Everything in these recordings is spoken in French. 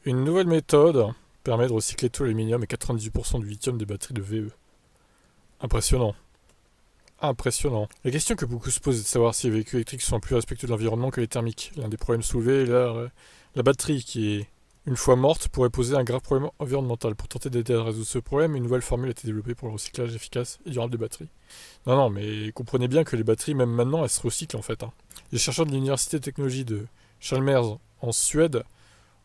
Une nouvelle méthode permet de recycler tout l'aluminium et 98% du lithium des batteries de VE. Impressionnant. Impressionnant. La question que beaucoup se posent est de savoir si les véhicules électriques sont plus respectueux de l'environnement que les thermiques. L'un des problèmes soulevés est la batterie qui est, une fois morte, pourrait poser un grave problème environnemental. Pour tenter d'aider à résoudre ce problème, une nouvelle formule a été développée pour le recyclage efficace et durable des batteries. Non, non, mais comprenez bien que les batteries, même maintenant, elles se recyclent en fait. Les chercheurs de l'Université de technologie de Chalmers en Suède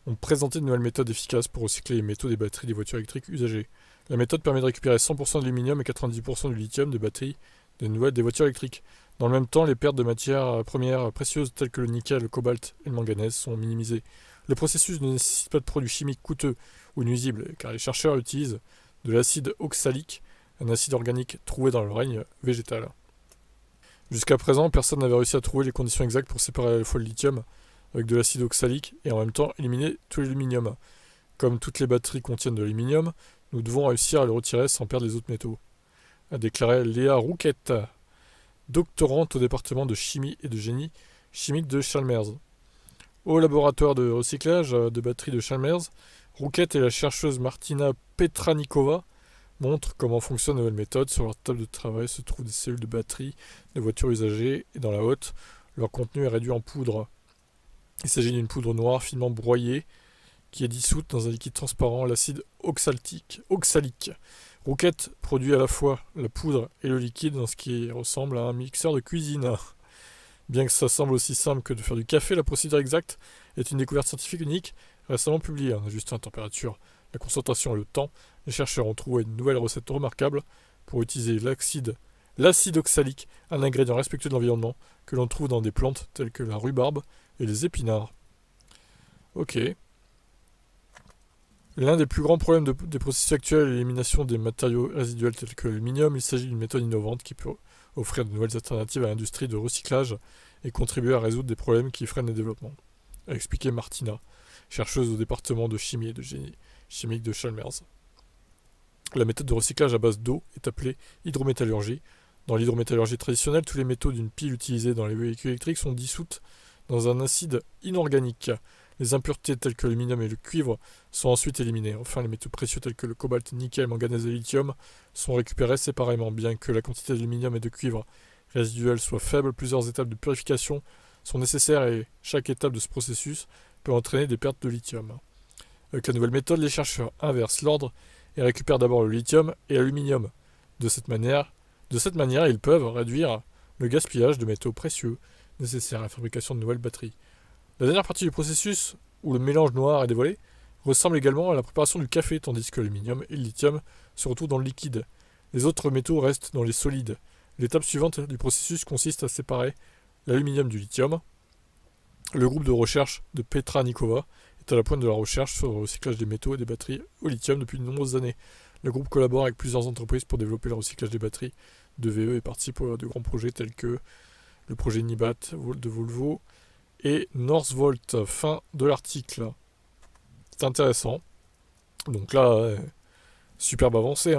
ont présenté de nouvelles méthodes efficaces pour recycler les métaux des batteries des voitures électriques usagées. La méthode permet de récupérer 100% de l'aluminium et 90% du lithium des batteries des voitures électriques. Dans le même temps, les pertes de matières premières précieuses telles que le nickel, le cobalt et le manganèse sont minimisées. Le processus ne nécessite pas de produits chimiques coûteux ou nuisibles, car les chercheurs utilisent de l'acide oxalique, un acide organique trouvé dans le règne végétal. Jusqu'à présent, personne n'avait réussi à trouver les conditions exactes pour séparer à la fois le lithium avec de l'acide oxalique et en même temps éliminer tout l'aluminium. Comme toutes les batteries contiennent de l'aluminium, nous devons réussir à le retirer sans perdre les autres métaux, a déclaré Léa Rouquette, doctorante au département de chimie et de génie chimique de Chalmers. Au laboratoire de recyclage de batteries de Chalmers, Rouquette et la chercheuse Martina Petranikova montrent comment fonctionne la nouvelle méthode. Sur leur table de travail se trouvent des cellules de batteries de voitures usagées et dans la hotte, leur contenu est réduit en poudre. Il s'agit d'une poudre noire finement broyée qui est dissoute dans un liquide transparent, l'acide oxalique. Rouquette produit à la fois la poudre et le liquide dans ce qui ressemble à un mixeur de cuisine. Bien que ça semble aussi simple que de faire du café, la procédure exacte est une découverte scientifique unique récemment publiée. En ajustant la température, la concentration et le temps, les chercheurs ont trouvé une nouvelle recette remarquable pour utiliser l'acide oxalique, un ingrédient respectueux de l'environnement que l'on trouve dans des plantes telles que la rhubarbe et les épinards. Ok. L'un des plus grands problèmes des processus actuels est l'élimination des matériaux résiduels tels que l'aluminium. Il s'agit d'une méthode innovante qui peut offrir de nouvelles alternatives à l'industrie de recyclage et contribuer à résoudre des problèmes qui freinent le développement, a expliqué Martina, chercheuse au département de chimie et de génie chimique de Chalmers. La méthode de recyclage à base d'eau est appelée hydrométallurgie. Dans l'hydrométallurgie traditionnelle, tous les métaux d'une pile utilisée dans les véhicules électriques sont dissoutes dans un acide inorganique. Les impuretés telles que l'aluminium et le cuivre sont ensuite éliminées. Enfin, les métaux précieux tels que le cobalt, le nickel, le manganèse et le lithium sont récupérés séparément. Bien que la quantité d'aluminium et de cuivre résiduel soit faible, plusieurs étapes de purification sont nécessaires et chaque étape de ce processus peut entraîner des pertes de lithium. Avec la nouvelle méthode, les chercheurs inversent l'ordre et récupèrent d'abord le lithium et l'aluminium. De cette manière, ils peuvent réduire le gaspillage de métaux précieux nécessaires à la fabrication de nouvelles batteries. La dernière partie du processus, où le mélange noir est dévoilé, ressemble également à la préparation du café, tandis que l'aluminium et le lithium se retrouvent dans le liquide. Les autres métaux restent dans les solides. L'étape suivante du processus consiste à séparer l'aluminium du lithium. Le groupe de recherche de Petra Nikova est à la pointe de la recherche sur le recyclage des métaux et des batteries au lithium depuis de nombreuses années. Le groupe collabore avec plusieurs entreprises pour développer le recyclage des batteries de VE et participe à de grands projets tels que le projet Nibat de Volvo et Northvolt. Fin de l'article. C'est intéressant. Donc là, superbe avancée.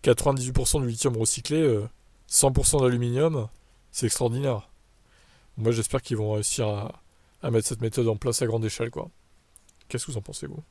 98% du lithium recyclé, 100% d'aluminium, c'est extraordinaire. Moi j'espère qu'ils vont réussir à mettre cette méthode en place à grande échelle, quoi. Qu'est-ce que vous en pensez, vous?